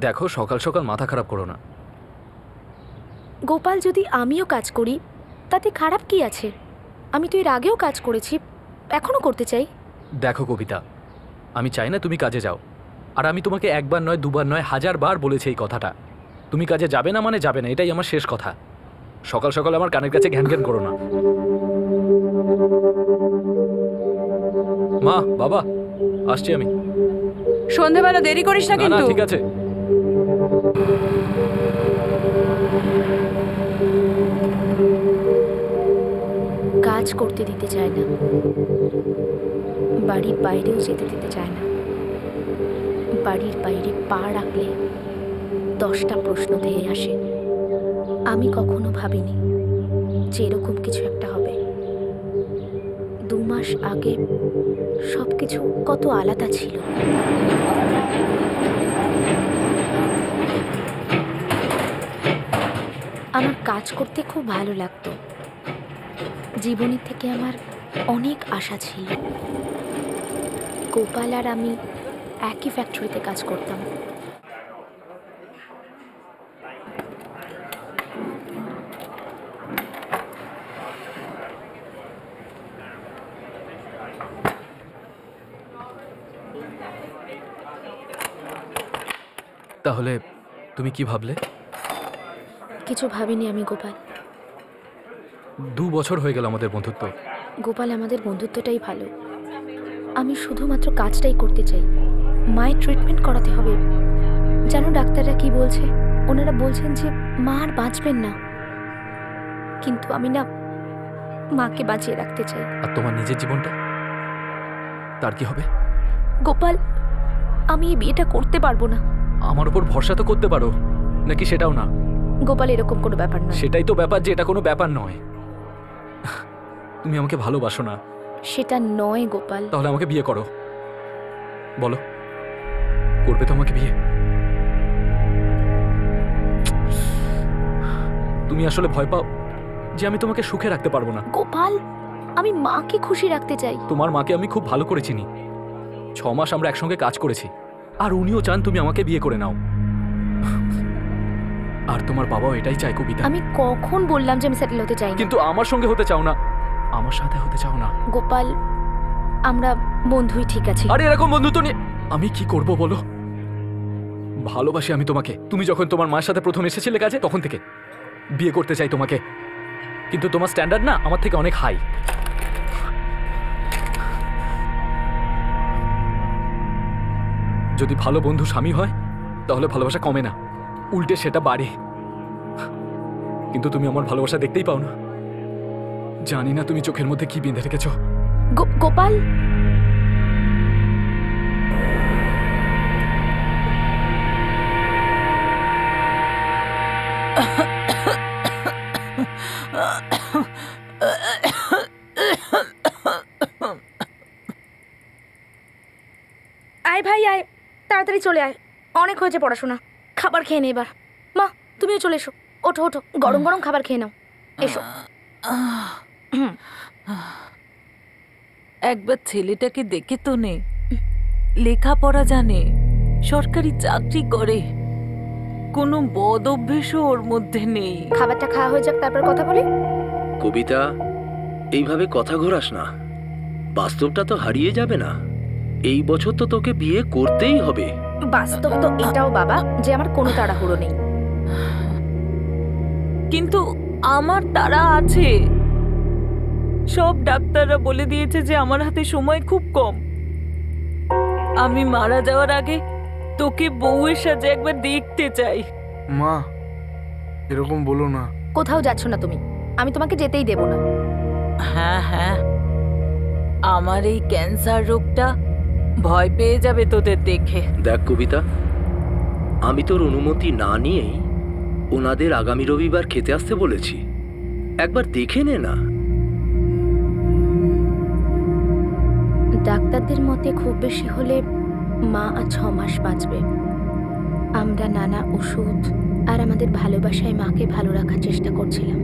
দেখো, সকাল সকাল মাথা খারাপ করো না। গোপাল, যদি আমিও কাজ করি তাতে খারাপ কি আছে? আমি তো এর আগেও কাজ করেছি, এখনো করতে চাই। দেখো কবিতা, আমি চাই না তুমি কাজে যাও, আর আমি তোমাকে একবার নয়, দুবার নয়, 1000 বার বলেছি এই কথাটা। তুমি কাজে যাবে না মানে যাবে না, এটাই আমার শেষ কথা। সকাল সকাল আমার কানের কাছে ঘ্যান ঘ্যান করো না। মা, বাবা, আসছি আমি। সন্ধেবেলা দেরি করিস না না না, কিন্তু। ঠিক আছে। কাজ করতে দিতে চায় না, বাড়ির বাইরেও যেতে দিতে চায় না। বাড়ির বাইরে পা রাখলে 10টা প্রশ্ন ধেয়ে আসে। আমি কখনো ভাবিনি যে এরকম কিছু একটা হবে। 2 মাস আগে সবকিছু কত আলাদা ছিল। আমার কাজ করতে খুব ভালো লাগতো। জীবনের থেকে আমার অনেক আশা ছিল। গোপাল আর আমি একই ফ্যাক্টরিতে কাজ করতাম। তাহলে তুমি কি ভাবলে? কিছু ভাবিনি আমি গোপাল। 2 বছর হয়ে গেল আমাদের বন্ধুত্ব। গোপাল, আমাদের বন্ধুত্বটাই ভালো। আমি শুধুমাত্র কাজটাই করতে চাই। মায়ের ট্রিটমেন্ট করাতে হবে। জানো ডাক্তাররা কি বলছে? ওনারা বলছেন যে মা আর বাঁচবেন না, কিন্তু আমি না, মাকে বাঁচিয়ে রাখতে চাই। আর তোমার নিজের জীবনটা, তার কি হবে? গোপাল, আমি এই বিয়েটা করতে পারবো না। আমার উপর ভরসা তো করতে পারো, নাকি সেটাও না? গোপাল, এরকম কোনো ব্যাপার না। সেটাই তো ব্যাপার, যে এটা কোনো ব্যাপার নয়। তুমি আমাকে ভালোবাসো না। সেটা নয় গোপাল। তাহলে আমাকে বিয়ে করো। বলো, করবে তো আমাকে বিয়ে? তুমি আসলে ভয় পাও যে আমি তোমাকে সুখে রাখতে পারবো না। গোপাল, আমি মাকে খুশি রাখতে চাই। তোমার মাকে আমি খুব ভালো করে চিনি। 6 মাস আমরা একসঙ্গে কাজ করেছি, আর উনিও চান তুমি আমাকে বিয়ে করে নাও। আর তোমার বাবাও এটাই চায় কবিতা। আমি কখন বললাম যে আমি সেটেল হতে চাই না? কিন্তু আমার সঙ্গে হতে চাও না, আমার সাথে হতে চাও না। গোপাল, আমরা বন্ধুই ঠিক আছে। আরে এরকম বন্ধুত্ব নিয়ে আমি কি করব বলো? ভালোবাসি আমি তোমাকে। তুমি যখন তোমার মায়ের সাথে প্রথম এসেছিলে কাজে, তখন থেকে বিয়ে করতে চাই তোমাকে। কিন্তু তোমার স্ট্যান্ডার্ড না আমার থেকে অনেক হাই। যদি ভালো বন্ধু স্বামী হয় তাহলে ভালোবাসা কমে না, উল্টে সেটা বাড়ে। কিন্তু তুমি আমার ভালোবাসা দেখতেই পাও না। জানি না তুমি চোখের মধ্যে কি বেঁধে রেখেছো। গোপাল, আয় ভাই আয়, তাড়াতাড়ি চলে আয়। অনেক হয়েছে পড়াশোনা, খাবার খেয়ে নে এবার। মা, তুমিও চলে এসো। ওঠো ওঠো, গরম গরম খাবার খেয়ে নাও। এসো। একবার ছেলেটাকে দেখে তো নে, লেখাপড়া জানে, সরকারি চাকরি করে, কোনো বদ অভ্যেসও ওর মধ্যে নেই। খাবারটা খাওয়া হয়ে যাক, তারপর কথা বলি। কবিতা, এইভাবে কথা ঘোরাস না। বাস্তবটা তো হারিয়ে যাবে না। এই বছর তো তোকে বিয়ে করতেই হবে। বাস্তব তো এটাও বাবা যে আমার কোনো তাড়াহুড়ো নেই। কিন্তু আমার তারা আছে। সব ডাক্তাররা বলে দিয়েছে যে আমার হাতে সময় খুব কম। আমি মারা যাওয়ার আগে তোকে বউয়ের সাথে একবার দেখতে চাই। মা, এরকম বলো না। কোথাও যাচ্ছ না তুমি, আমি তোমাকে যেতেই দেব না। হ্যাঁ হ্যাঁ, আমার এই ক্যান্সার রোগটা ভয় পেয়ে যাবে তোদের দেখে। দেখ কবিতা, আমি তোর অনুমতি না নিয়েই ওনাদের আগামী রবিবার খেতে আসতে বলেছি। একবার দেখে নে না। ডাক্তারদের মতে খুব বেশি হলে মা আর 6 মাস বাঁচবে। আমরা নানা ওষুধ আর আমাদের ভালোবাসায় মাকে ভালো রাখার চেষ্টা করছিলাম।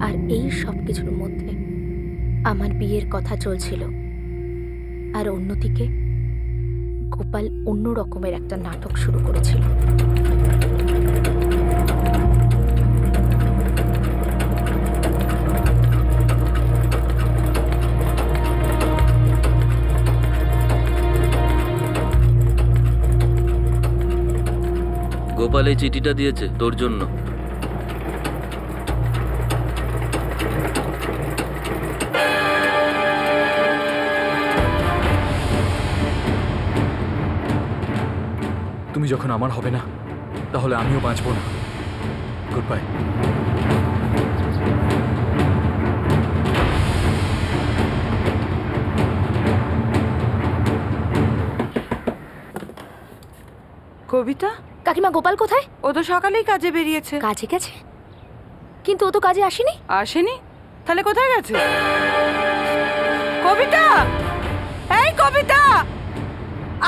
আর এই সব কিছুর মধ্যে আমার বিয়ের কথা চলছিল। আর অন্যদিকে গোপাল অন্য রকমের একটা নাটক শুরু করেছিল। গোপাল এই চিঠিটা দিয়েছে তোর জন্য। তুমি যখন আমার হবে না, তাহলে আমিও বাঁচবো না। Good bye. কবিতা, কাকিমা, গোপাল কোথায়? ও তো সকালেই কাজে বেরিয়েছে। কাজে গেছে? কিন্তু ও তো কাজে আসেনি। আসেনি? তাহলে কোথায় গেছে? কবিতা, এই কবিতা,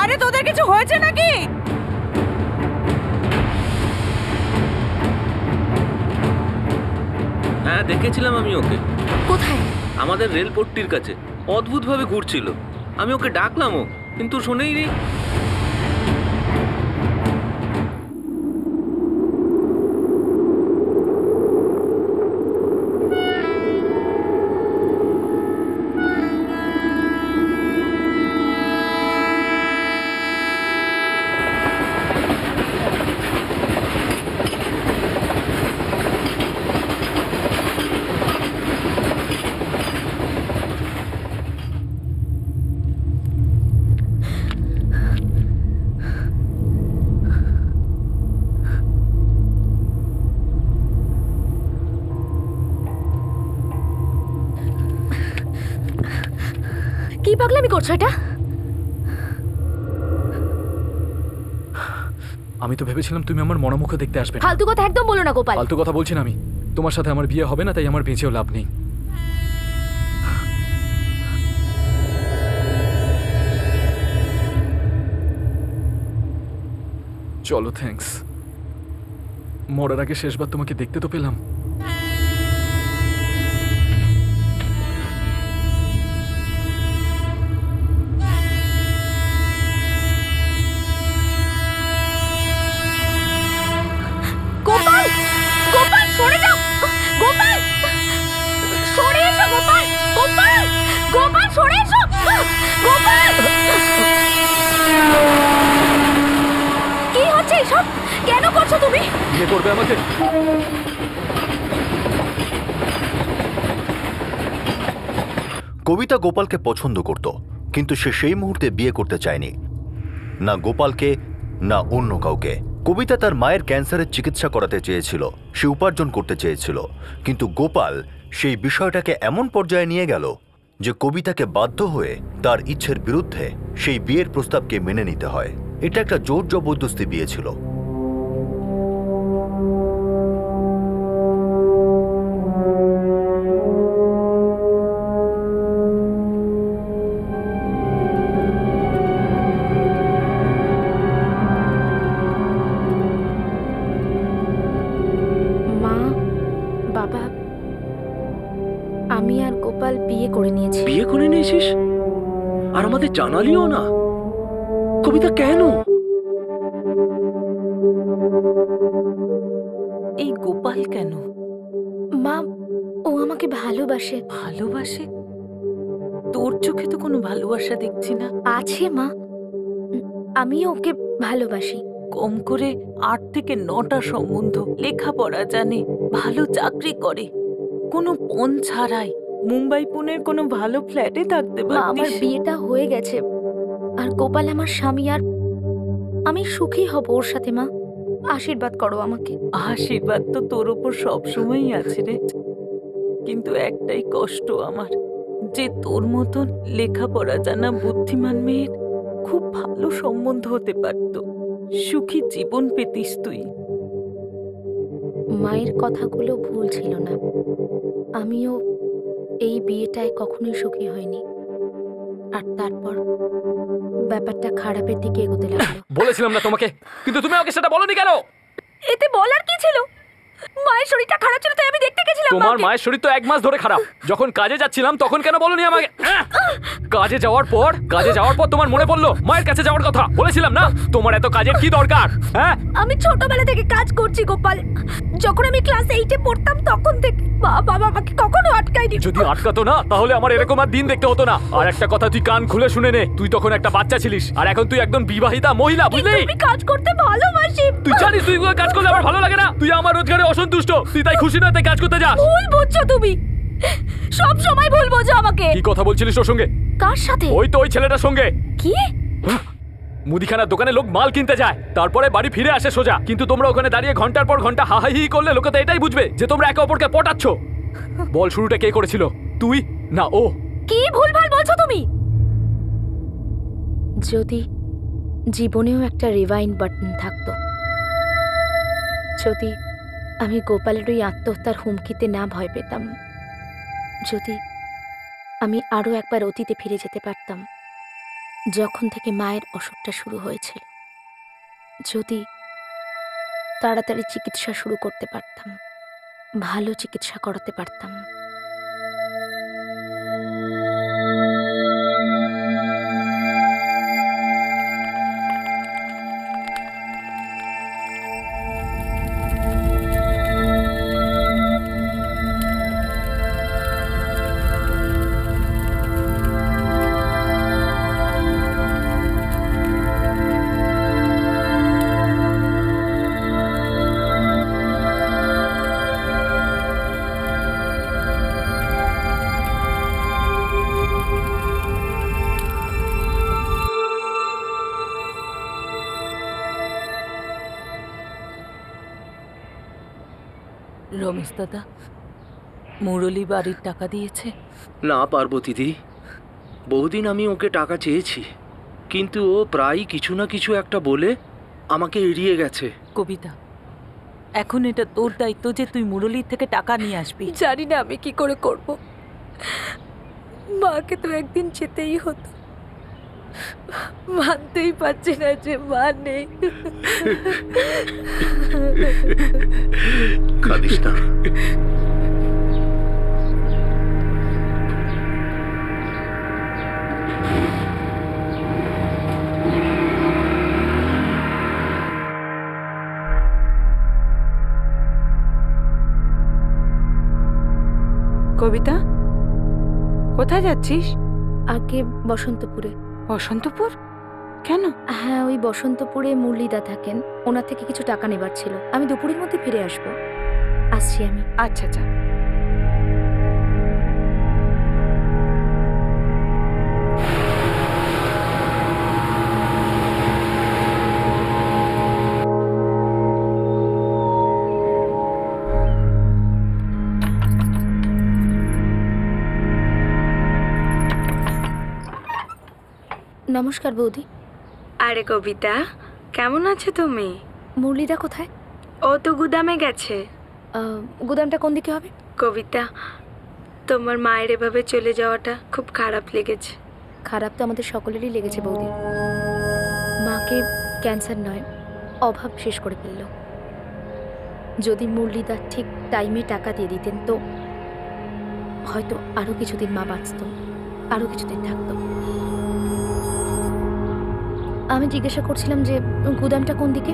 আরে তোদের কিছু হয়েছে নাকি? হ্যাঁ, দেখেছিলাম আমি ওকে কোথায়? আমাদের রেলপট্টির কাছে অদ্ভুতভাবে ঘুরছিল। আমি ওকে ডাকলামও, কিন্তু শোনেই নি। কি পাগলামি করছো এটা? আমি তো ভেবেছিলাম তুমি আমার মনোমুখ দেখতে আসবে না। ফালতু কথা একদম বলো না গোপাল। ফালতু কথা বলছি না আমি। তোমার সাথে আমার বিয়ে হবে না, তাই আমার বেঁচেও লাভ নেই। চলো, থ্যাঙ্কস। মরার আগে শেষবার তোমাকে দেখতে তো পেলাম। গোপাল, গোপাল সরে যাও। গোপাল সরে এসো। গোপাল, গোপাল, গোপাল সরে এসো। গোপাল, কি হচ্ছে এসব? কেন করছো তুমি? বিয়ে করবে আমাকে? কবিতা গোপালকে পছন্দ করত, কিন্তু সে সেই মুহূর্তে বিয়ে করতে চায়নি, না গোপালকে না অন্য কাউকে। কবিতা তার মায়ের ক্যান্সারের চিকিৎসা করাতে চেয়েছিল, সে উপার্জন করতে চেয়েছিল, কিন্তু গোপাল সেই বিষয়টাকে এমন পর্যায়ে নিয়ে গেল যে কবিতাকে বাধ্য হয়ে তার ইচ্ছের বিরুদ্ধে সেই বিয়ের প্রস্তাবকে মেনে নিতে হয়। এটা একটা জোর জবরদস্তি বিয়ে ছিল। মা, বাবা, আমি আর গোপাল বিয়ে করে নিয়েছি। বিয়ে করে নিয়েছিস? আর আমাদের জানালিও না। কবিতা, কেন? এই গোপাল কেন? মা, ও আমাকে ভালোবাসে। ভালোবাসে? তোর চোখে তো কোনো ভালোবাসা দেখছি না। আছে মা, আমি ওকে ভালোবাসি। কম করে 8 থেকে 9টা সম্বন্ধ, লেখাপড়া জানে, ভালো চাকরি করে, কোনো পণ ছাড়াই মুম্বাই পুনের কোনো ভালো ফ্ল্যাটে থাকতে মা, আমার পারতিস। বিয়েটা হয়ে গেছে, আর গোপাল আমার স্বামী, আর আমি সুখী হব ওর সাথে। মা, আশীর্বাদ করো আমাকে। আশীর্বাদ তো তোর ওপর সবসময়ই আছে রে, কিন্তু একটাই কষ্ট আমার, যে তোর মতন লেখাপড়া জানা বুদ্ধিমান মেয়ের খুব ভালো সম্বন্ধ হতে পারত, সুখী জীবন পেতিস তুই। মায়ের কথাগুলো ভুল ছিল না। আমিও এই বিয়েটায় কখনোই সুখী হইনি, আর তারপর ব্যাপারটা খারাপের দিকে এগোতে লাগলো। বলেছিলাম না তোমাকে, কিন্তু তুমি আমাকে সেটা বলনি কেন? এতে বলার কি ছিল? মায়ের শরীরটা খারাপ ছিল তাই আমি দেখতে গেছিলাম তোমার মাকে। মায়ের শরীর তো 1 মাস ধরে খারাপ। যখন কাজে যাচ্ছিলাম তখন কেন বলনি আমাকে? কাজে যাওয়ার পর তোমার মনে পড়লো মায়ের কাছে যাওয়ার কথা। বলেছিলাম না তোমার এত কাজের কি দরকার? হ্যাঁ, আমি ছোটবেলা থেকে কাজ করছি গোপাল। যখন আমি ক্লাস 8-এ পড়তাম তখন থেকে বাবা আমাকে কখনো আটকায়নি। যদি আটকাতো না তাহলে আমার এরকম আর দিন দেখতে হতো না। আর একটা কথা তুই কান খুলে শুনে নে, তুই তখন একটা বাচ্চা ছিলিস আর এখন তুই একদম বিবাহিতা মহিলা, কিন্তু বুঝলি? আমি কাজ করতে ভালোবাসি। তুই জানিস তুই কাজ করলে আমার ভালো লাগে না। তুই আমার রোজগারে অসন্তুষ্ট, তুই তাই খুশি নয় তাই কাজ করতে যাস। ভুল বুঝছো তুমি, সব সময় ভুল বোঝো আমাকে। কি কথা বলছিলিস ওর সঙ্গে? কার সাথে? ওই তো ওই ছেলেটার সঙ্গে। কি? মুদিখানার দোকানে লোক মাল কিনতে যায়, তারপরে বাড়ি ফিরে আসে সোজা। কিন্তু তোমরা ওখানে দাঁড়িয়ে ঘন্টার পর ঘন্টা হাহাহি করলে লোকে তো এটাই বুঝবে যে তোমরা একে অপরকে পটাচ্ছ। বল, শুরুটা কে করেছিল, তুই না ও? কি ভুলভাল বলছো তুমি? যদি জীবনেও একটা রিভাইন্ড বাটন থাকতো, যদি আমি গোপালের ওই আত্মহত্যার হুমকিতে না ভয় পেতাম, যদি আমি আরও একবার অতীতে ফিরে যেতে পারতাম যখন থেকে মায়ের অসুখটা শুরু হয়েছিল, যদি তাড়াতাড়ি চিকিৎসা শুরু করতে পারতাম, ভালো চিকিৎসা করাতে পারতাম। রমেশ দাদা, মুরলী বাড়ির টাকা দিয়েছে? না পার্বতীদি, বহুদিন আমি ওকে টাকা চেয়েছি, কিন্তু ও প্রায়ই কিছু না কিছু একটা বলে আমাকে এড়িয়ে গেছে। কবিতা, এখন এটা তোর দায়িত্ব যে তুই মুরলীর থেকে টাকা নিয়ে আসবি। জানি না আমি কি করে করব। মাকে তো একদিন যেতেই হতো, মানতেই পারছি না যে মা নেই। কাঁদিস না। কবিতা, কোথায় যাচ্ছিস? আগে বসন্তপুরে। বসন্তপুর? কেন? হ্যাঁ, ওই বসন্তপুরে মুরলিদা থাকেন, ওনার থেকে কিছু টাকা নেবার ছিল। আমি দুপুরের মধ্যে ফিরে আসবো। আসছি আমি। আচ্ছা আচ্ছা। নমস্কার বৌদি। আরে কবিতা, কেমন আছো তুমি? মুরলিদা কোথায়? ও তো গুদামে গেছে। গুদামটা কোন দিকে হবে? কবিতা, তোমার মায়ের এভাবে চলে যাওয়াটা খুব খারাপ লেগেছে। খারাপ তো আমাদের সকলেরই লেগেছে বৌদি। মাকে ক্যান্সার নয়, অভাব শেষ করে ফেলল। যদি মুরলিদা ঠিক টাইমে টাকা দিয়ে দিতেন তো হয়তো আরও কিছুদিন মা বাঁচত, আরও কিছুদিন থাকত। আমি জিজ্ঞাসা করছিলাম যে গুদামটা কোন দিকে?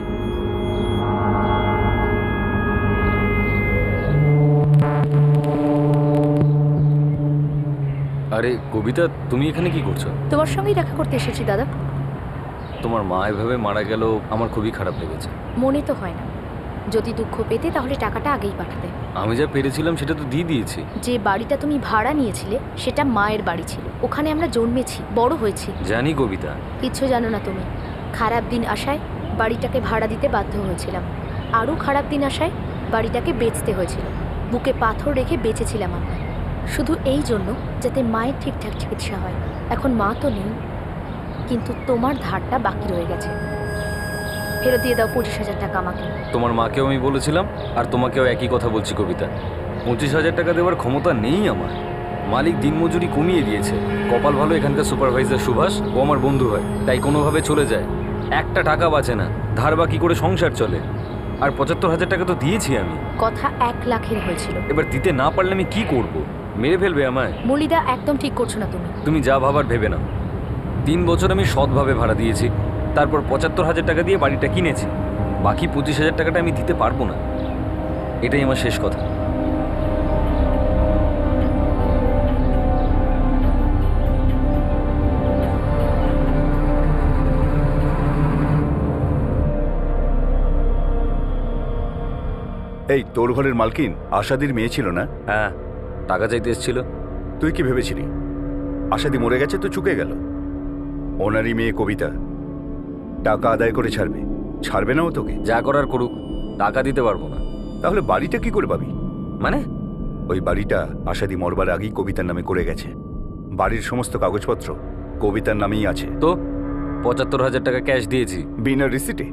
আরে কবিতা, তুমি এখানে কি করছো? তোমার সঙ্গেই দেখা করতে এসেছি দাদা। তোমার মা এভাবে মারা গেল, আমার খুবই খারাপ লেগেছে। মনে তো হয় না। যদি দুঃখ পেতে তাহলে টাকাটা আগেই পাঠাতে। আমি যা পেরেছিলাম সেটা তো দিয়ে দিয়েছি। যে বাড়িটা তুমি ভাড়া নিয়েছিলে সেটা মায়ের বাড়ি ছিল, ওখানে আমরা জন্মেছি, বড় হয়েছি। জানি কবিতা। কিচ্ছু জানো না তুমি। খারাপ দিন আসায় বাড়িটাকে ভাড়া দিতে বাধ্য হয়েছিলাম, আরও খারাপ দিন আসায় বাড়িটাকে বেচতে হয়েছিল। বুকে পাথর রেখে বেঁচেছিলাম আমরা, শুধু এই জন্য যাতে মায়ের ঠিকঠাক চিকিৎসা হয়। এখন মা তো নেই, কিন্তু তোমার ধারটা বাকি রয়ে গেছে। ফেরত দিয়ে দাও 25,000 টাকা আমাকে। তোমার মাকেও আমি বলেছিলাম আর তোমাকেও একই কথা বলছি কবিতা। 25,000 টাকা দেওয়ার ক্ষমতা নেই আমার। মালিক দিনমজুরি কমিয়ে দিয়েছে। কপাল ভালো এখানকার সুপারভাইজার সুভাষ, ও আমার বন্ধু হয়, তাই কোনোভাবে চলে যায়। একটা টাকা বাঁচে না, ধার বাকি করে সংসার চলে। আর 75,000 টাকা তো দিয়েছি আমি। কথা 1,00,000-এর হয়েছিল। এবার দিতে না পারলে আমি কি করব? মেরে ফেলবে আমায়। মুরলিদা, একদম ঠিক করছো না তুমি। তুমি যা ভাবার ভেবে নাও। 3 বছর আমি সৎভাবে ভাড়া দিয়েছি, তারপর 75,000 টাকা দিয়ে বাড়িটা কিনেছি। বাকি 25,000 টাকাটা আমি দিতে পারবো না। এটাই আমার শেষ কথা। এই তোর ঘরের মালকিন আশাদির মেয়ে ছিল না? হ্যাঁ, টাকা চাইতে এসেছিল। তুই কি ভেবেছিলি আশাদি মরে গেছে তো চুকে গেল? ওনারই মেয়ে কবিতা টাকা আদায় করে ছাড়বে। ছাড়বে না ও তোকে? যা করার করুক, টাকা দিতে পারবো না। তাহলে বাড়িটা কি করে পাবি? মানে? ওই বাড়িটা আশাদি মরবার আগেই কবিতার নামে করে গেছে। বাড়ির সমস্ত কাগজপত্র কবিতার নামেই আছে। তো 75,000 টাকা ক্যাশ দিয়েছি বিনা রিসিটে।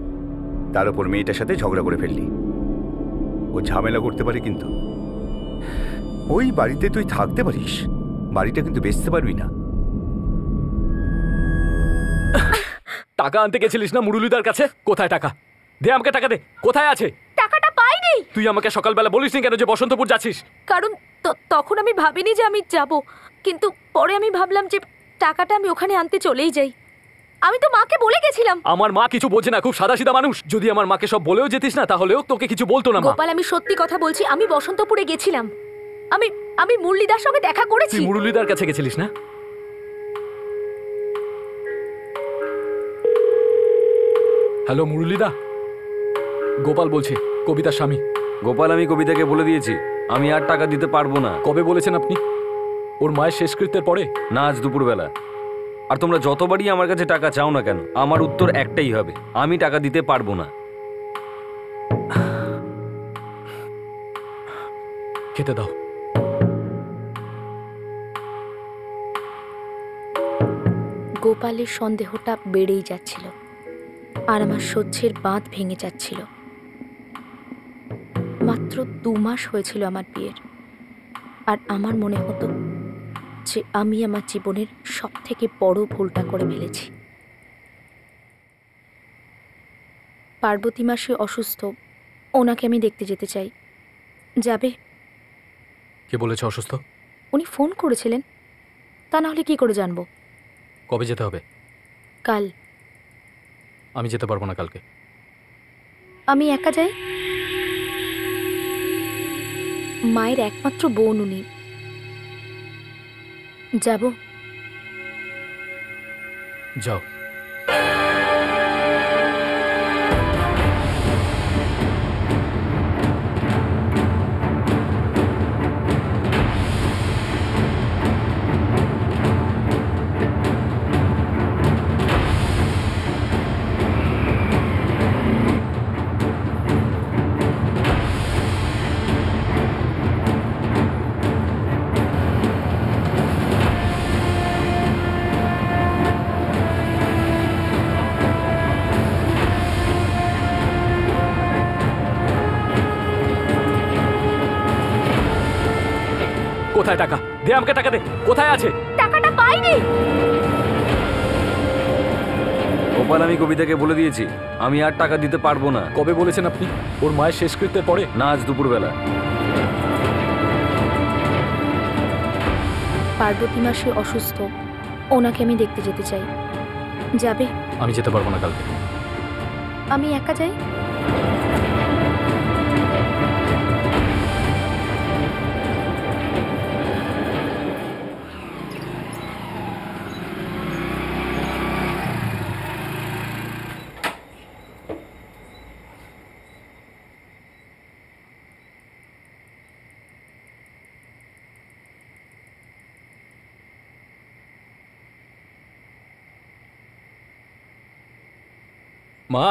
তার উপর মেয়েটার সাথে ঝগড়া করে ফেললি। ও ঝামেলা করতে পারে কিন্তু। ওই বাড়িতে তুই থাকতে পারিস, বাড়িটা কিন্তু বেচতে পারবি না। টাকা আনতে গেছিলিস না মুরুলিদার কাছে? কোথায় টাকা? দে আমাকে টাকা দে। কোথায় আছে? টাকাটা পাইনি। তুই আমাকে সকালবেলা বলিসনি কেন যে বসন্তপুর যাচ্ছিস? কারণ তখন আমি ভাবিনি যে আমি যাব, কিন্তু পরে আমি ভাবলাম যে টাকাটা আমি ওখানে আনতে চলেই যাই। আমি তো মাকে বলে গেছিলাম। আমার মা কিছু বোঝে না, খুব সাদাসিধা মানুষ। যদি আমার মাকে সব বলেও যেতিস না তাহলেও তোকে কিছু বলতো না মা। গোপাল, আমি সত্যি কথা বলছি, আমি বসন্তপুরে গেছিলাম। আমি মুরলিদার সঙ্গে দেখা করেছি। তুই মুরুলিদার কাছে গেছিলিস না? হ্যালো মুরলিদা, গোপাল বলছি, কবিতার স্বামী। গোপাল, আমি কবিতাকে বলে দিয়েছি আমি আর টাকা দিতে পারবো না। কবে বলেছেন আপনি? ওর মায়ের শেষকৃত্যের পরে? না, আজ দুপুরবেলা। আর তোমরা যতবারই আমার কাছে টাকা চাও না কেন, আমার উত্তর একটাই হবে, আমি টাকা দিতে পারবো না। খেতে দাও। গোপালের সন্দেহটা বেড়েই যাচ্ছিল, আর আমার সহ্যের বাঁধ ভেঙে যাচ্ছিল। মাত্র 2 মাস হয়েছিল আমার বিয়ের, আর আমার মনে হতো যে আমি আমার জীবনের সবথেকে বড় ভুলটা করে ফেলেছি। পার্বতী মাসি অসুস্থ, ওনাকে আমি দেখতে যেতে চাই। যাবে? কে বলেছে অসুস্থ? উনি ফোন করেছিলেন, তা না হলে কি করে জানবো? কবে যেতে হবে? কাল। আমি যেতে পারবো না কালকে। আমি একা যাই? মায়ের একমাত্র বোন উনি। যাব? যাও। কোথায় টাকা? দে আমাকে টাকা দে। কোথায় আছে? টাকাটা পাইনি। গোপাল, আমি কবিতাকে বলে দিয়েছি আমি আর টাকা দিতে পারবো না। কবে বলেছেন আপনি? ওর মায়ের শেষকৃত্যের পরে? না, আজ দুপুরবেলা। পার্বতী মাসি অসুস্থ, ওনাকে আমি দেখতে যেতে চাই। যাবে? আমি যেতে পারবো না কালকে। আমি একা যাই? মা,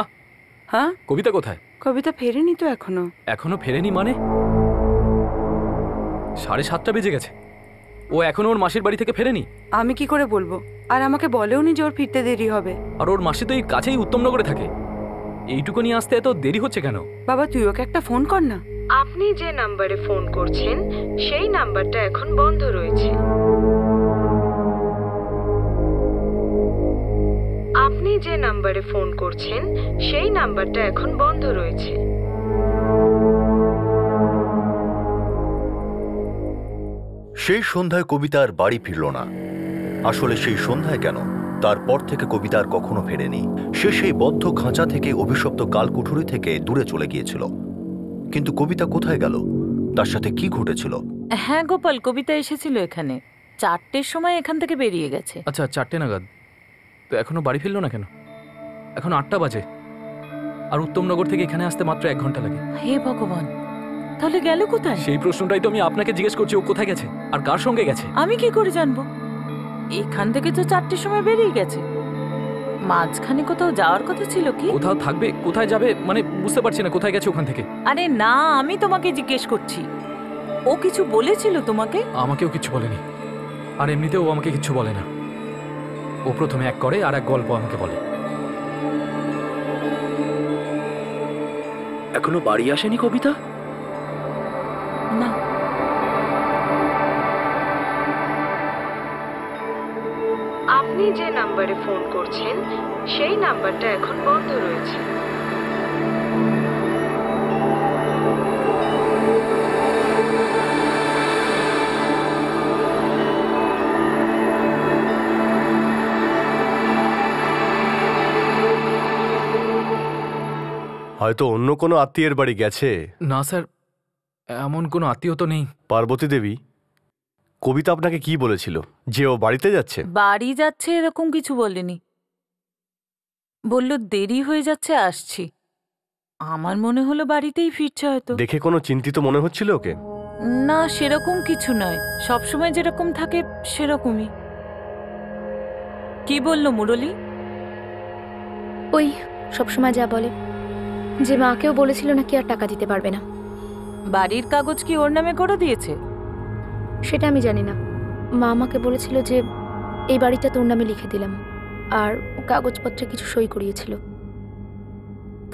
হ্যাঁ? কবিতা কোথায়? কবিতা ফেরেনি তো এখনো। এখনো ফেরেনি মানে? 7:30 বেজে গেছে। ও এখনো ওর মাসির বাড়ি থেকে ফেরেনি? আমি কি করে বলবো? আর আমাকে বলেওনি যে ওর ফিরতে দেরি হবে। আর ওর মাসি তো এই কাছেই উত্তমনগরে থাকে। এইটুকুনি আসতে এত দেরি হচ্ছে কেন? বাবা, তুই ওকে একটা ফোন কর না। আপনি যে নাম্বারে ফোন করছেন সেই নাম্বারটা এখন বন্ধ রয়েছে। আপনি যে নাম্বারে ফোন করছেন সেই নাম্বারটা এখন বন্ধ রয়েছে। সেই সন্ধ্যায় কবিতা আর বাড়ি ফিরল না। আসলে সেই সন্ধ্যায় কেন, তারপর থেকে কবিতা আর কখনো ফেরেনি। সে সেই বদ্ধ খাঁচা থেকে, অভিশপ্ত কালকুঠুরি থেকে দূরে চলে গিয়েছিল। কিন্তু কবিতা কোথায় গেল? তার সাথে কি ঘটেছিল? হ্যাঁ গোপাল, কবিতা এসেছিল এখানে 4টের সময়, এখান থেকে বেরিয়ে গেছে। আচ্ছা, 4টে নাগাদ। তো এখনো বাড়ি ফিরলো না কেন? এখন 8টা বাজে, আর উত্তমনগর থেকে এখানে আসতে মাত্র 1 ঘন্টা লাগে। হে ভগবান, তাহলে গেল কোথায়? সেই প্রশ্নটাই তো আমি আপনাকে জিজ্ঞেস করছি, ও কোথায় গেছে আর কার সঙ্গে গেছে? আমি কি করে জানবো? এখান থেকে তো 4টের সময় বেরিয়ে গেছে। মাঝখানে কোথাও যাওয়ার কথা ছিল কি? কোথাও থাকবে, কোথায় যাবে মানে বুঝতে পারছি না। কোথায় গেছে ওখান থেকে? আরে না, আমি তোমাকে জিজ্ঞেস করছি, ও কিছু বলেছিল তোমাকে? আমাকেও কিছু বলেনি, আর এমনিতেও ও আমাকে কিছু বলে না। ও প্রথমে এক করে আর এক গল্প আমাকে বলে। এখনো বাড়ি আসেনি কবিতা? না। আপনি যে নাম্বারে ফোন করছেন সেই নাম্বারটা এখন বন্ধ রয়েছে। হয়তো অন্য কোনো আত্মীয়ের বাড়ি গেছে। না স্যার, এমন কোনো আত্মীয় তো নেই। পার্বতী দেবী, কবিতা আপনাকে কি বলেছিল? যে ও বাড়িতে যাচ্ছে? বাড়ি যাচ্ছে এরকম কিছু বলেনি, বলল দেরি হয়ে যাচ্ছে, আসছি। আমার মনে হলো বাড়িতেই ফিরছে হয়তো। দেখে কোনো চিন্তিত মনে হচ্ছিল ওকে? না, সেরকম কিছু নয়, সবসময় যেরকম থাকে সেরকমই। কি বললো মুরলী? ওই সবসময় যা বলে, যে মাকেও বলেছিল নাকি আর টাকা দিতে পারবে না। বাড়ির কাগজ কি ওর নামে করে দিয়েছে? সেটা আমি জানি না। মা আমাকে বলেছিল যে এই বাড়িটা তোর নামে লিখে দিলাম, আর কাগজপত্রে কিছু সই করিয়েছিল।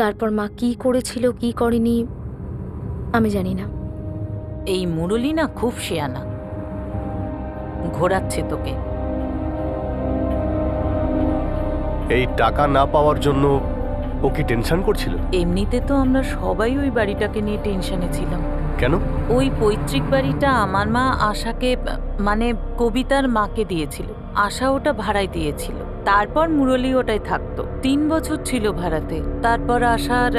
তারপর মা কি করেছিল কি করেনি আমি জানি না। এই মুরলী না খুব শেয়ানা, ঘোরাচ্ছে তোকে। এই টাকা না পাওয়ার জন্য ও কি টেনশন করছিল? এমনিতে তো আমরা সবাই ওই বাড়িটাকে নিয়ে টেনশনে ছিলাম। কেন? ওই পৈতৃক বাড়িটা আমার মা আশাকে, মানে কবিতার মাকে দিয়েছিল। আশা ওটা ভাড়ায় দিয়েছিল, তারপর মুরলী ওটাই থাকতো। 3 বছর ছিল ভাড়াতে। তারপর আশার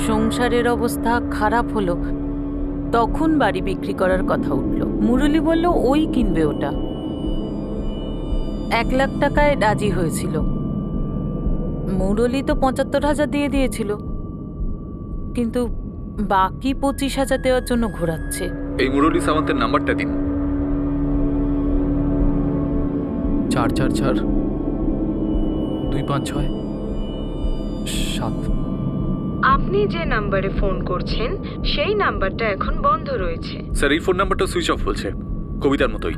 সংসারের অবস্থা খারাপ হলো, তখন বাড়ি বিক্রি করার কথা উঠল। মুরলী বলল ওই কিনবে ওটা। 1 লাখ টাকায় রাজি হয়েছিল। মুরলী তো 75,000 দিয়ে দিয়েছিল, কিন্তু বাকি 25,000 দেওয়ার জন্য ঘোরাচ্ছে। এই মুরলী সামন্তের নাম্বারটা দিন। 444-256-7। আপনি যে নাম্বারে ফোন করছেন সেই নাম্বারটা এখন বন্ধ রয়েছে। স্যার, এই ফোন নাম্বারটা সুইচ অফ বলছে, কবিতার মতোই।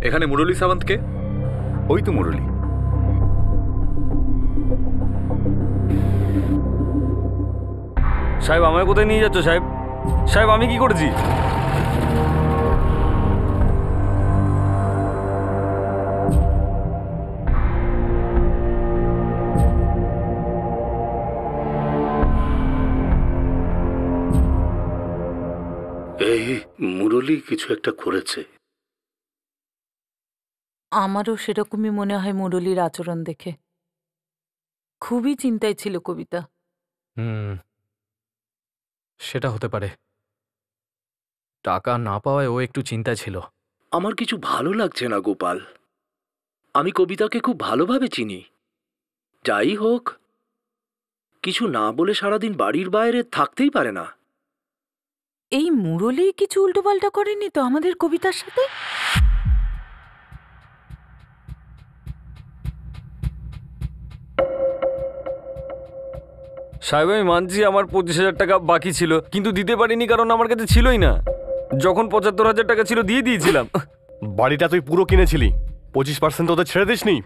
এখানে মুরলী সামন্তকে? ওই তো মুরলী। সাহেব, আমায় কোথায় নিয়ে যাচ্ছ সাহেব? সাহেব, আমি কি করেছি? এই মুরলী কিছু একটা করেছে। আমারও সেরকমই মনে হয় মুরলীর আচরণ দেখে। খুবই চিন্তায় ছিল কবিতা। সেটা হতে পারে। টাকা না পাওয়ায় ও একটু চিন্তায় ছিল। আমার কিছু ভালো লাগছে না গোপাল। আমি কবিতাকে খুব ভালোভাবে চিনি। যাই হোক, কিছু না বলে সারাদিন বাড়ির বাইরে থাকতেই পারে না। এই মুরলী কিছু উল্টোপাল্টা করেনি তো আমাদের কবিতার সাথে? সাহেব, আমি মানছি আমার 25,000 টাকা বাকি ছিল, কিন্তু দিতে পারিনি কারণ আমার কাছে ছিলই না। যখন 75,000 টাকা ছিল দিয়ে দিয়েছিলাম। বাড়িটা তুই পুরো কিনেছিলি, 25% ওদের ছেড়ে দিসনি।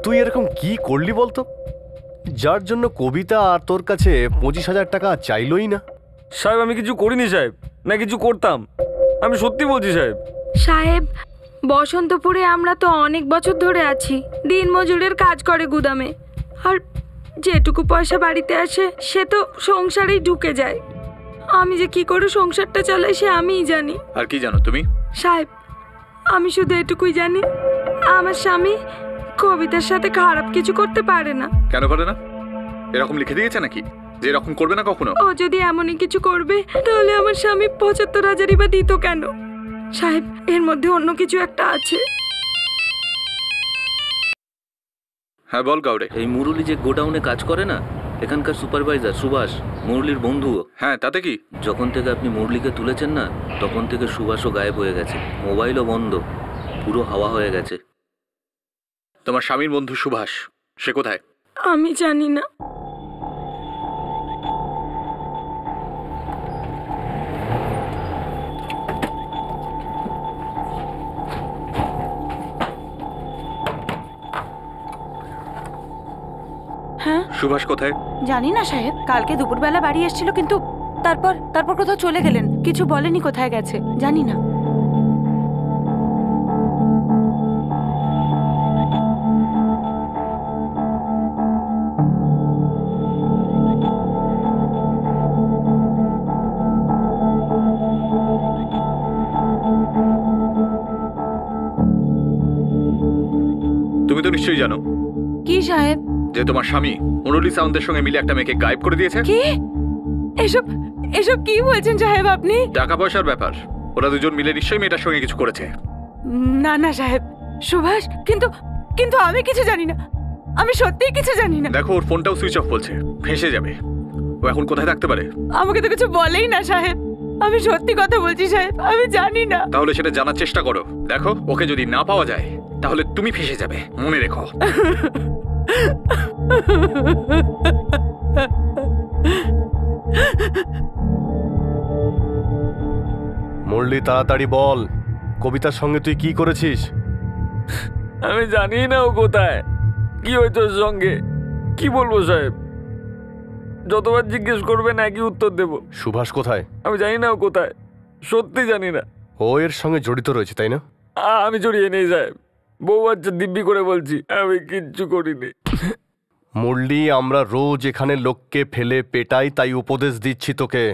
তুই এরকম কি করলি বলতো, যার জন্য কবিতা আর তোর কাছে 25,000 টাকা চাইলই না? সাহেব আমি কিছু করিনি সাহেব, না কিছু করতাম, আমি সত্যি বলছি সাহেব। সাহেব, বসন্তপুরে আমরা তো অনেক বছর ধরে আছি, দিনমজুরের কাজ করে গুদামে, আর যেটুকু পয়সা বাড়িতে আসে সে তো সংসারেই ঢুকে যায়। আমি যে কি করে সংসারটা চালাই সে আমিই জানি। আর কি জানো তুমি? সাহেব, আমি শুধু এটুকুই জানি, আমার স্বামী কবিতার সাথে খারাপ কিছু করতে পারে না। কেন করে না? এরকম লিখে দিয়েছে নাকি যে এরকম করবে না কখনো? ও যদি এমনই কিছু করবে তাহলে আমার স্বামী ৭৫,০০০ বা দিত কেন? সাহেব, এর মধ্যে অন্য কিছু একটা আছে। হ্যাঁ বল গাউরে। এই মুরলি যে গোডাউনে কাজ করে না, এখানকার সুপারভাইজার সুভাষ, মুরলির বন্ধুও। হ্যাঁ তাতে কি? যখন থেকে আপনি মুরলিকে তুলেছেন না, তখন থেকে সুভাষও গায়েব হয়ে গেছে, মোবাইলও বন্ধ, পুরো হাওয়া হয়ে গেছে। তোমার স্বামীর বন্ধু সুভাষ, সে কোথায়? আমি জানি না। হ্যাঁ, সুভাষ কোথায়? জানি না সাহেব, কালকে দুপুরবেলা বাড়ি এসেছিল, কিন্তু তারপর কোথাও চলে গেলেন, কিছু বলেনি কোথায় গেছে, জানি না। তুমি তো নিশ্চয়ই জানো কি সাহেব? যে তোমার স্বামী মুরলি সাউন্ডের সঙ্গে মিলে একটা মেয়েকে গায়েব করে দিয়েছে। কি? এসব কি বলছেন সাহেব আপনি? টাকা পয়সার ব্যাপার, ওরা দুজন মিলে নিশ্চয়ই মেয়েটার সঙ্গে কিছু করেছে। না না সাহেব, সুভাষ, কিন্তু আমি কিছু জানি না, আমি সত্যিই কিছু জানি না। দেখো ওর ফোনটাও সুইচ অফ বলছে, ফেঁসে যাবে। ও এখন কোথায় থাকতে পারে? আমাকে তো কিছু বলেই না সাহেব, আমি সত্যি কথা বলছি সাহেব, আমি জানি না। তাহলে সেটা জানার চেষ্টা করো। দেখো ওকে যদি না পাওয়া যায় তাহলে তুমি ফেঁসে যাবে, মনে রেখো। মুরলি তাড়াতাড়ি বল, কবিতার সঙ্গে তুই কি করেছিস? আমি জানি না ও কোথায়, কি হয়েছে ওর সঙ্গে, কি বলবো সাহেব? যতবার জিজ্ঞেস করবেন একই উত্তর দেব। সুভাষ কোথায়? আমি জানি না ও কোথায়, সত্যি জানি না। ও এর সঙ্গে জড়িত রয়েছে তাই না? আমি জড়িয়ে নেই সাহেব, বউ বাচ্চা দিব্যি করে বলছি আমি কিচ্ছু করিনি। মুরলি, আমরা রোজ এখানে লোককে ফেলে পেটাই, তাই উপদেশ দিচ্ছি তোকে।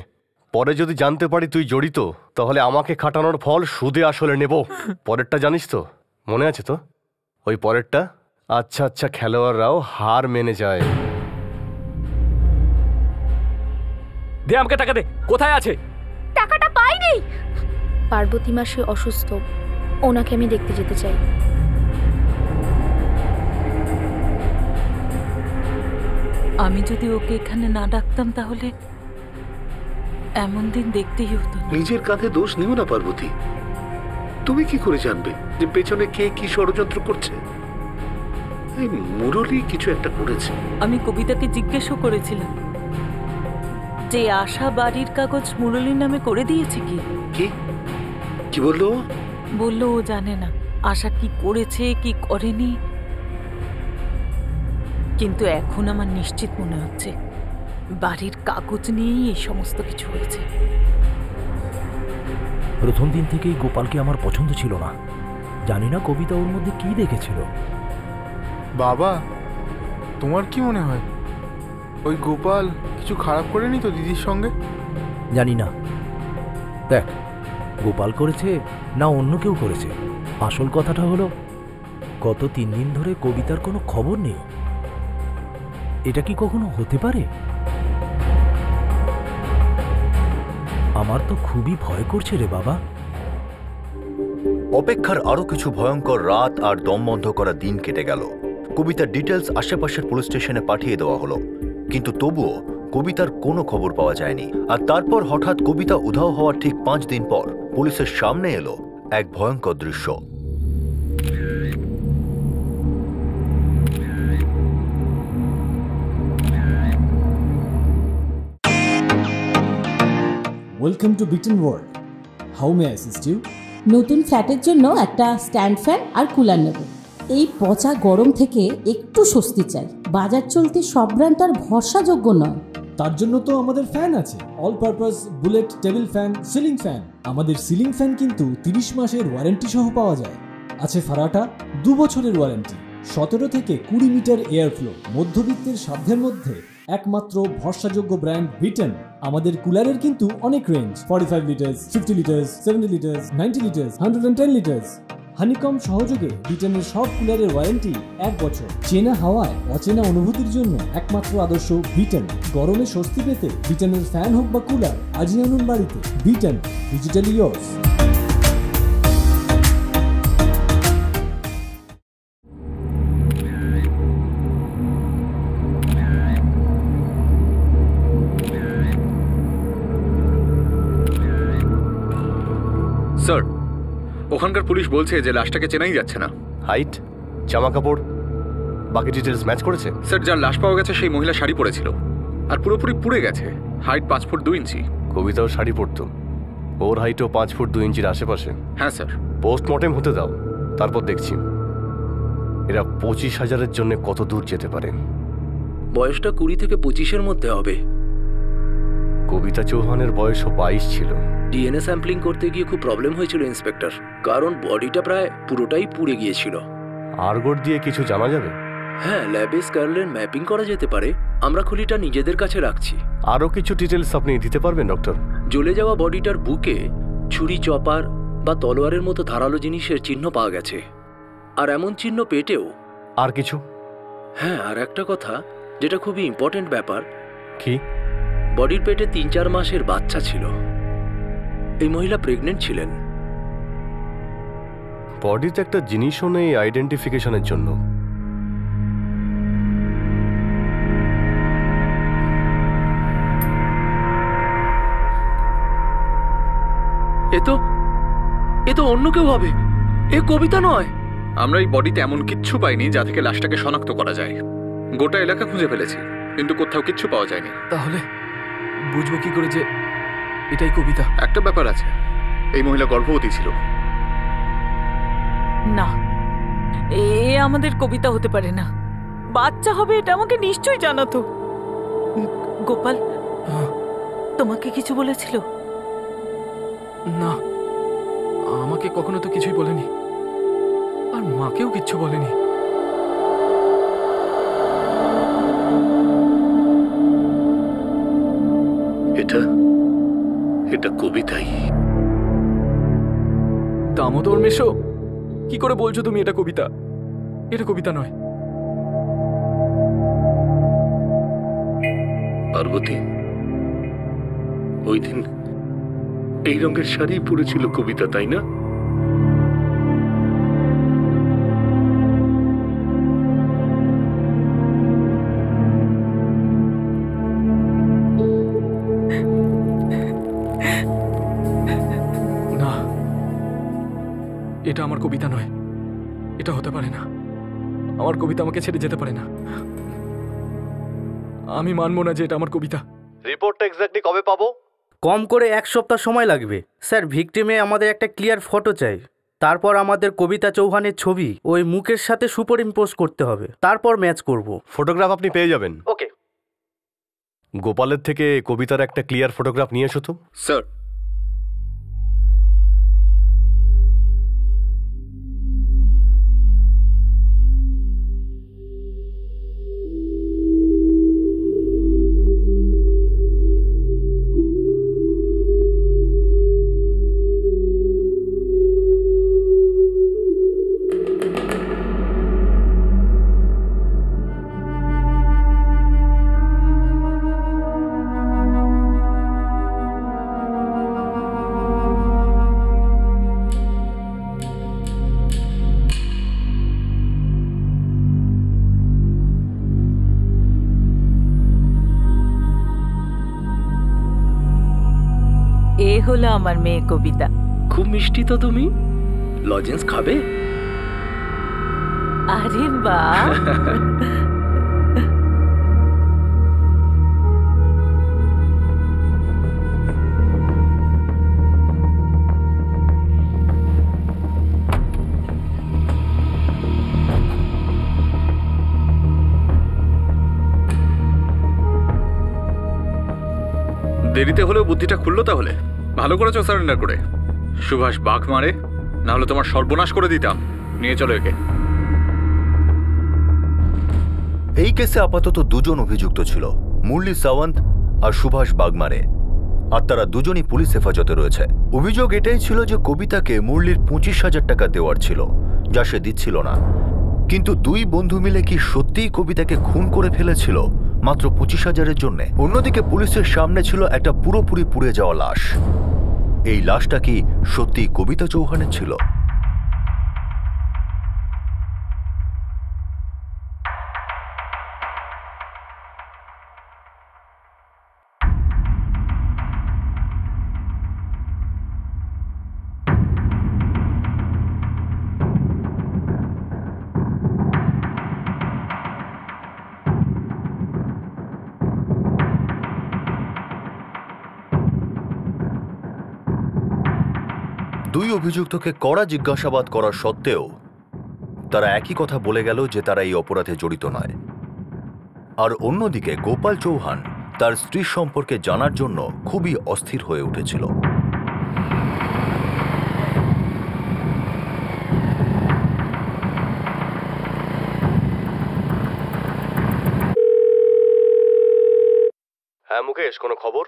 পরে যদি জানতে পারি তুই জড়িত, তাহলে আমাকে খাটানোর ফল সুদে আসলে নেব। পরেরটা জানিস তো, মনে আছে তো? ওই পরেরটা, আচ্ছা আচ্ছা খেলোয়াড়রাও হার মেনে যায়। দে আমাকে টাকা দে, কোথায় আছে? টাকাটা পাইনি। পার্বতী মাসি অসুস্থ, ওনাকে আমি দেখতে যেতে চাই। আমি যদি ওকে এখানে না ডাকতাম তাহলে এমন দিন দেখতেই হতো না। নিজের কাঁধে দোষ নিও না পার্বতী। তুমি কি করে জানবে যে পেছনে কে কি ষড়যন্ত্র করছে? এই মুরলি কিছু একটা করেছে। আমি কবিতাকে জিজ্ঞেসও করেছিলাম যে আশা বাড়ির কাগজ মুরলির নামে করে দিয়েছে কি। কি বললো? বললো ও জানে না আশা কি করেছে কি করেনি, কিন্তু এখন আমার নিশ্চিত মনে হচ্ছে বাড়ির কাগজ নিয়েই এই সমস্ত কিছু হয়েছে। প্রথম দিন থেকেই গোপালকে আমার পছন্দ ছিল না, জানি না কবিতা ওর মধ্যে কি দেখেছিল। বাবা, তোমার কি মনে হয় ওই গোপাল কিছু খারাপ করেনি তো দিদির সঙ্গে? জানি না, দেখ গোপাল করেছে না অন্য কেউ করেছে, আসল কথাটা হলো গত 3 দিন ধরে কবিতার কোনো খবর নেই। এটা কি কখনো হতে পারে? আমার তো খুবই ভয় করছে রে বাবা। অপেক্ষার আরো কিছু ভয়ঙ্কর রাত আর দম বন্ধ করা দিন কেটে গেল। কবিতার ডিটেলস আশেপাশের পুলিশ স্টেশনে পাঠিয়ে দেওয়া হলো, কিন্তু তবুও কবিতার কোনো খবর পাওয়া যায়নি। আর তারপর হঠাৎ কবিতা উধাও হওয়ার ঠিক 5 দিন পর পুলিশের সামনে এলো এক ভয়ঙ্কর দৃশ্য। Welcome to Bitten world, how may I assist you? নতুন ফ্ল্যাটের জন্য একটা স্ট্যান্ড ফ্যান আর কুলার নেব। এই পচা গরম থেকে একটু স্বস্তি চাই। বাজার চলতে সব ব্র্যান্ড আর ভরসাযোগ্য নয়। তার জন্য তো আমাদের ফ্যান আছে, all purpose bullet table fan, ceiling fan. আমাদের সিলিং ফ্যান কিন্তু 30 মাসের ওয়ারেন্টি সহ পাওয়া যায়। আছে ফারাটা 2 বছরের ওয়ারেন্টি, 17 থেকে 20 মিটার এয়ার ফ্লো, মধ্যবিত্তের সাধ্যের মধ্যে একমাত্র ভরসাযোগ্য ব্র্যান্ড বিটন। আমাদের কুলারের কিন্তু অনেক range, 45 litres, 50 litres, 70 litres, 90 litres, 110 litres. Honeycomb সহযোগে বিটনের সব কুলারের ওয়ারেন্টি 1 বছর। চেনা হাওয়ায় অচেনা অনুভূতির জন্য একমাত্র আদর্শ বিটন। গরমে স্বস্তি পেতে বিটনের ফ্যান হোক বা কুলার আজই আনুন বাড়িতে। Vuitton, digitally years. স্যার, ওখানকার পুলিশ বলছে যে লাশটাকে চেনাই যাচ্ছে না। হাইট, জামা কাপড়, বাকি ডিটেলস ম্যাচ করেছে? স্যার, যার লাশ পাওয়া গেছে সেই মহিলা শাড়ি পরেছিল আর পুরোপুরি পুড়ে গেছে। হাইট 5 ফুট 2 ইঞ্চি। কবিতাও শাড়ি পরতো, ওর হাইটও 5 ফুট 2 ইঞ্চির আশেপাশে। হ্যাঁ স্যার। পোস্টমর্টেম হতে দাও, তারপর দেখছি এরা 25,000-এর জন্য কত দূর যেতে পারে। বয়সটা 20 থেকে 25-এর মধ্যে হবে। কবিতা চৌহানের বয়সও 22 ছিল। ডিএনএ স্যাম্পলিং করতে গিয়ে খুব প্রবলেম হয়েছিল ইন্সপেক্টর, কারণ বডিটা প্রায় পুরোটাই পুড়ে গিয়েছিল। আরগোড় দিয়ে কিছু জানা যাবে? হ্যাঁ, ল্যাবে স্কারলেট ম্যাপিং করা যেতে পারে। আমরা খুলিটা নিজেদের কাছে রাখছি। আরও কিছু ডিটেলস আপনি দিতে পারবেন ডক্টর? জ্বলে যাওয়া বডিটার বুকে ছুরি, চপার বা তলোয়ারের মতো ধারালো জিনিসের চিহ্ন পাওয়া গেছে। আর এমন চিহ্ন পেটেও। আর কিছু? হ্যাঁ, আর একটা কথা যেটা খুবই ইম্পর্টেন্ট ব্যাপার। কি? বডির পেটে 3-4 মাসের বাচ্চা ছিল। এই মহিলা প্রেগনেন্ট ছিলেন। বডিতে একটা জিনিসও নেই আইডেন্টিফিকেশনের জন্য। এ তো অন্য কেউ হবে, এ কবিতা নয়। আমরা এই বডিতে এমন কিচ্ছু পাইনি যা থেকে লাশটাকে শনাক্ত করা যায়। গোটা এলাকা খুঁজে ফেলেছি, কিন্তু কোথাও কিচ্ছু পাওয়া যায়নি। তাহলে বুঝবো কি করে যে এটাই কবিতা? একটা ব্যাপার আছে, এই মহিলা গর্ভবতী ছিল। না, এ আমাদের কবিতা হতে পারে না। বাচ্চা হবে এটা আমাকে নিশ্চয়ই জানাতো। গোপাল তোমাকে কিছু বলেছিল? না, আমাকে কখনো তো কিছুই বলেনি, আর মাকেও কিচ্ছু বলেনি। এটা কবিতাই। দামোদর মেশো, কি করে বলছো তুমি এটা কবিতা? এটা কবিতা নয়। পার্বতী, ওই দিন এই রঙের শাড়ি পরেছিল কবিতা, তাই না? না, এটা আমার কবিতা নয়। এটা হতে পারে না। আমার কবিতা আমাকে ছেড়ে যেতে পারে না। আমি মানবো না যে এটা আমার কবিতা। রিপোর্টটা এক্স্যাক্টলি কবে পাবো? কম করে 1 সপ্তাহ সময় লাগবে স্যার। ভিকটিমে আমাদের একটা ক্লিয়ার ফটো চাই। তারপর আমাদের কবিতা চৌহানের ছবি ওই মুখের সাথে সুপার ইম্পোজ করতে হবে, তারপর ম্যাচ করব। ফটোগ্রাফ আপনি পেয়ে যাবেন। ওকে। গোপালের থেকে কবিতার একটা ক্লিয়ার ফটোগ্রাফ নিয়ে এসো তো। স্যার। এ হলো আমার মেয়ে কবিতা। খুব মিষ্টি তো তুমি। লজেন্স খাবে? আরে বাহ, দেরিতে হলেও বুদ্ধিটা খুললো তাহলে। ভালো করেছো সারেন্ডার করে। সুভাষ বাঘ মারে, না হলে তোমার সর্বনাশ করে দিতাম। নিয়ে চলো একে। এই কেসে আপাতত দুজন অভিযুক্ত ছিল, মুরলী সাওয়ান্ত আর সুভাষ বাগমারে, আর তারা দুজনই পুলিশ হেফাজতে রয়েছে। অভিযোগ এটাই ছিল যে কবিতাকে মুরলীর 25,000 টাকা দেওয়ার ছিল, যা সে দিচ্ছিল না। কিন্তু দুই বন্ধু মিলে কি সত্যিই কবিতাকে খুন করে ফেলেছিল মাত্র 25,000-এর জন্য? অন্যদিকে পুলিশের সামনে ছিল একটা পুরোপুরি পুড়ে যাওয়া লাশ। এই লাশটা কি সত্যিই কবিতা চৌহানের ছিল? দুই অভিযুক্তকে কড়া জিজ্ঞাসাবাদ করার সত্ত্বেও তারা একই কথা বলে গেল যে তারা এই অপরাধে জড়িত নয়। আর অন্যদিকে গোপাল চৌহান তার স্ত্রীর সম্পর্কে জানার জন্য খুবই অস্থির হয়ে উঠেছিল। হ্যাঁ মুকেশ, কোনো খবর?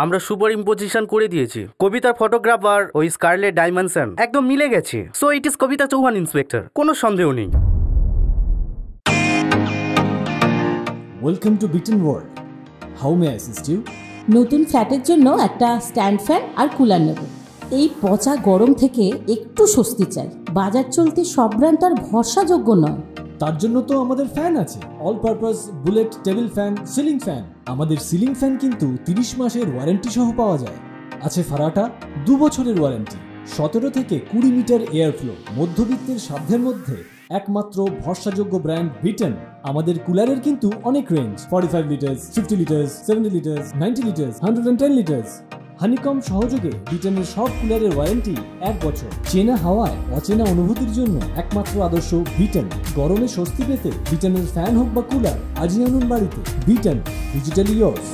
আমরা সুপার ইম্পোজিশন করে দিয়েছি। কবিতার ফটোগ্রাফার ওই স্কারলেট ডাইমেনশন একদম মিলে গেছে। So it is Kavita Chauhan inspector, কোনো সন্দেহ নেই। Welcome to Bitten world. How may I assist you? নতুন ফ্ল্যাটের জন্য একটা স্ট্যান্ড ফ্যান আর কুলার নেব। এই পচা গরম থেকে একটু স্বস্তি চাই। বাজার চলতে সব ব্র্যান্ড আর ভরসাযোগ্য নয়। তার জন্য তো আমাদের ফ্যান আছে, all purpose bullet table fan, ceiling fan. আমাদের সিলিং ফ্যান কিন্তু 30 মাসের ওয়ারেন্টি সহ পাওয়া যায়। আছে ফারাটা 2 বছরের ওয়ারেন্টি, 17 থেকে 20 মিটার এয়ার ফ্লো। মধ্যবিত্তের সাধ্যের মধ্যে একমাত্র ভরসাযোগ্য ব্র্যান্ড বিটেন। আমাদের কুলারের কিন্তু অনেক range, 45 litres, 50 litres, 70 litres, 90 litres, 110 litres. Honeycomb সহযোগে বিটেনের সব কুলারের ওয়ারেন্টি 1 বছর। চেনা হাওয়ায় অচেনা অনুভূতির জন্য একমাত্র আদর্শ বিটেন। গরমে স্বস্তি পেতে বিটেনের ফ্যান হোক বা কুলার, আজই আনুন বাড়িতে। Beaten, digitally yours.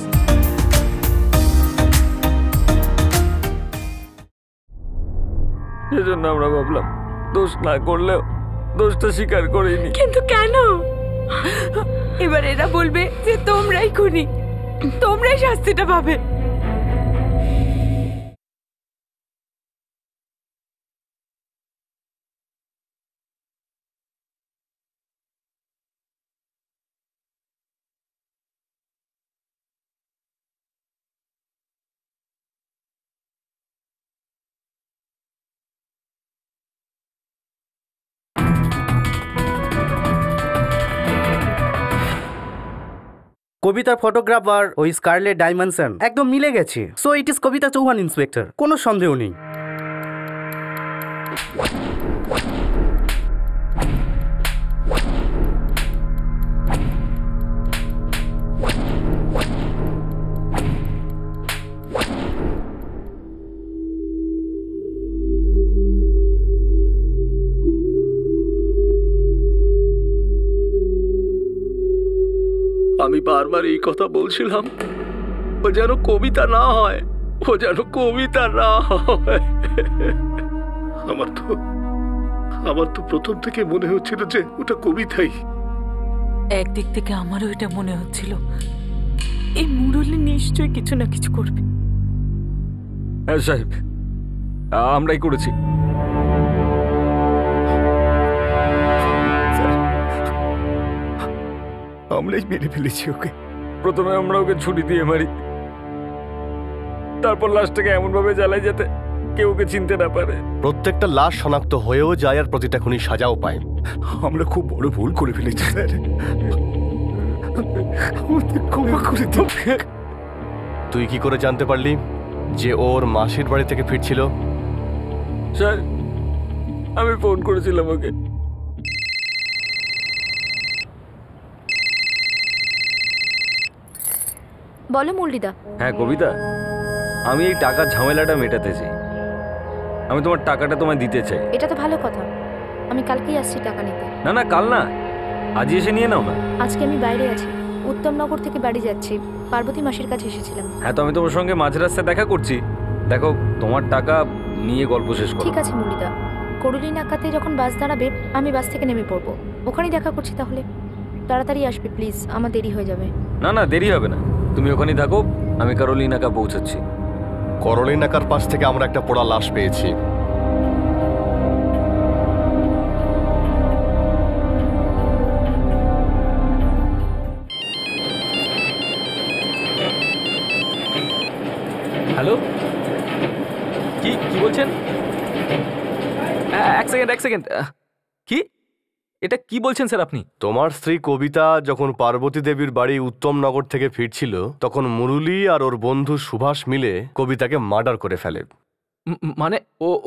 সেজন্য আমরা ভাবলাম দোষ না করলেও দোষটা স্বীকার করিনি। কিন্তু কেন? এবার এরা বলবে যে তোমরাই খুনি, তোমরাই শাস্তিটা পাবে। কবিতার ফটোগ্রাফার ওই স্কারলেট ডাইমেনশন একদম মিলে গেছে। So it is Kavita Chauhan inspector, কোনো সন্দেহ নেই। আমি বারবার এই কথা বলছিলাম, ও যেন কবিতা না হয়, ও যেন কবিতা না হয়। আমার তো প্রথম থেকে মনে হচ্ছিল যে ওটা কবিতাই। একদিক থেকে আমারও এটা মনে হচ্ছিল, এই মুরলি নিশ্চয়ই কিছু না কিছু করবে। হ্যাঁ সাহেব, আমরাই করেছি। আমরাই মেরে ফেলেছি ওকে। প্রথমে আমরা ওকে ছুরি দিয়ে মারি, তারপর লাশটাকে এমন ভাবে জ্বালাই যাতে কেউ ওকে চিনতে না পারে। প্রত্যেকটা লাশ শনাক্ত হয়েও যায় আর প্রতিটা খুনি সাজাও পায়। আমরা খুব বড় ভুল করে ফেলেছি স্যার, আমাদের ক্ষমা করে দিন। তুই কি করে জানতে পারলি যে ওর মাসির বাড়ি থেকে ফিরছিল? স্যার, আমি ফোন করেছিলাম ওকে। বলো মুরলিদা। হ্যাঁ কবিতা, আমি এই টাকার ঝামেলাটা মেটাতে চাই। আমি তোমার টাকাটা তোমায় দিতে চাই। এটা তো ভালো কথা, আমি কালকেই আসছি টাকা নিতে। না না, কাল না, আজই এসে নিয়ে নাও না। আজকে আমি বাইরে আছি, উত্তমনগর থেকে বাড়ি যাচ্ছি। পার্বতী মাসির কাছে এসেছিলাম। হ্যাঁ, তো আমি তোমার সঙ্গে মাঝ রাস্তায় দেখা করছি। দেখো, তোমার টাকা নিয়ে গল্প শেষ করো। ঠিক আছে মুরলিদা, করুলি নাকাতে যখন বাস দাঁড়াবে আমি বাস থেকে নেমে পড়বো, ওখানেই দেখা করছি তাহলে। তাড়াতাড়ি আসবে প্লিজ, আমার দেরি হয়ে যাবে। না না, দেরি হবে না, তুমি ওখানেই থাকো, আমি কারোলিনাকা পৌঁছাচ্ছি। করলিনাকার পাশ থেকে আমরা একটা পোড়া লাশ পেয়েছি। হ্যালো, কি কি বলছেন? এক সেকেন্ড, কি এটা কি বলছেন স্যার আপনি? তোমার স্ত্রী কবিতা যখন পার্বতী দেবীর বাড়ি উত্তমনগর থেকে ফিরছিল, তখন মুরলী আর ওর বন্ধু সুভাষ মিলে কবিতাকে মার্ডার করে ফেলে। মানে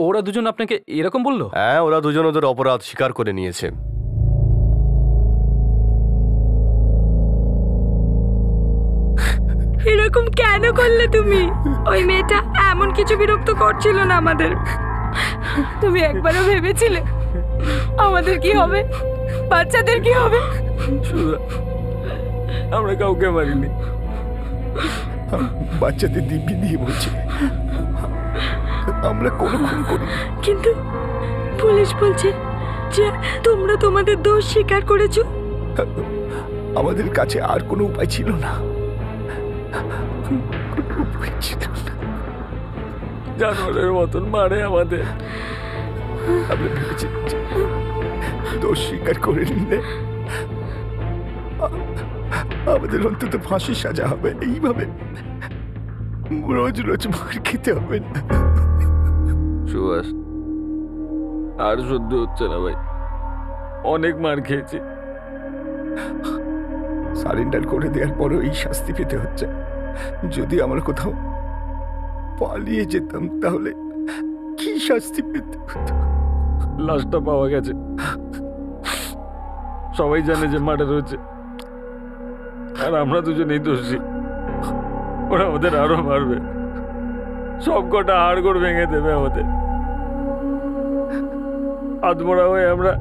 ওরা দুজন আপনাকে এরকম বললো? হ্যাঁ, ওরা দুজন ওদের অপরাধ স্বীকার করে নিয়েছে। এরকম কেন করলে তুমি? ওই মেয়েটা এমন কিছু বিরক্ত করছিল না আমাদের। তুমি একবারও ভেবেছিলে আমাদের কি হবে, বাচ্চাদের কি হবে? আমরা কাউকে মারিনি, বাচ্চাদের দিব্যি দিয়ে বলছি আমরা কোনো খুন করি। কিন্তু পুলিশ বলছে যে তোমরা তোমাদের দোষ স্বীকার করেছো। আমাদের কাছে আর কোনো উপায় ছিল না। জানোয়ারের মতন মারে আমাদের। আমরা ভেবেছি দোষ স্বীকার করে নিলে আমাদের অন্তত ফাঁসি সাজা হবে, এইভাবে রোজ রোজ মার খেতে হবে না। সুভাষ, আর সহ্য হচ্ছে না ভাই, অনেক মার খেয়েছি। সারেন্ডার করে দেওয়ার পরেও এই শাস্তি পেতে হচ্ছে। যদি আমরা কোথাও পালিয়ে যেতাম তাহলে কি শাস্তি পেতে হতো? লাশটা পাওয়া গেছে, সবাই জানে যে মার্ডার হয়েছে, আর আমরা দুজনেই দোষী। ওরা আমাদের আরো মারবে, সব কটা হাড়গোড় ভেঙে দেবে আমাদের। আত্মরা হয়ে আমরা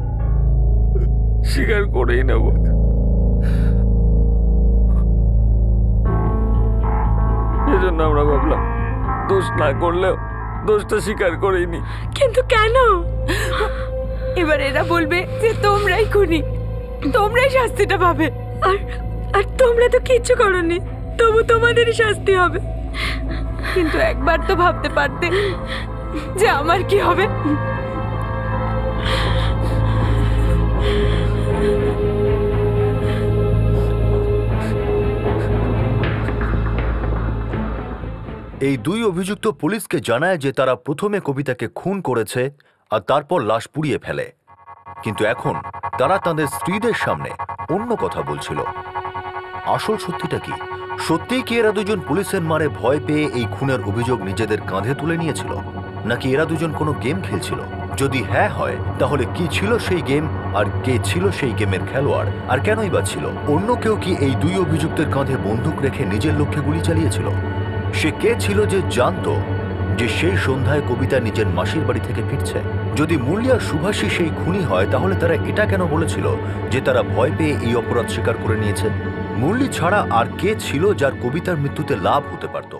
স্বীকার করেই নেব। এজন্য আমরা ভাবলাম দোষ না করলেও দোষটা স্বীকার করেই নি। কিন্তু কেন? এবার এরা বলবে যে তোমরাই খুনি, তোমরাই শাস্তিটা পাবে। আর তোমরা তো কিচ্ছু করোনি, তবু তোমাদেরই শাস্তি হবে। কিন্তু একবার তো ভাবতে পারতে যে আমার কি হবে। এই দুই অভিযুক্ত পুলিশকে জানায় যে তারা প্রথমে কবিতাকে খুন করেছে আর তারপর লাশ পুড়িয়ে ফেলে, কিন্তু এখন তারা তাদের স্ত্রীদের সামনে অন্য কথা বলছিল। আসল সত্যিটা কি? সত্যিই কি এরা দুজন পুলিশের মারে ভয় পেয়ে এই খুনের অভিযোগ নিজেদের কাঁধে তুলে নিয়েছিল, নাকি এরা দুজন কোনো গেম খেলছিল? যদি হ্যাঁ হয়, তাহলে কি ছিল সেই গেম, আর কে ছিল সেই গেমের খেলোয়াড়, আর কেনই বা ছিল? অন্য কেউ কি এই দুই অভিযুক্তের কাঁধে বন্দুক রেখে নিজের লক্ষ্যে গুলি চালিয়েছিল? সে কে ছিল যে জানতো যে সেই সন্ধ্যায় কবিতা নিজের মাসির বাড়ি থেকে ফিরছে? যদি মুরলী আর সুভাষী সেই খুনি হয়, তাহলে তারা এটা কেন বলেছিল যে তারা ভয় পেয়ে এই অপরাধ স্বীকার করে নিয়েছে? মুরলী ছাড়া আর কে ছিল যার কবিতার মৃত্যুতে লাভ হতে পারত?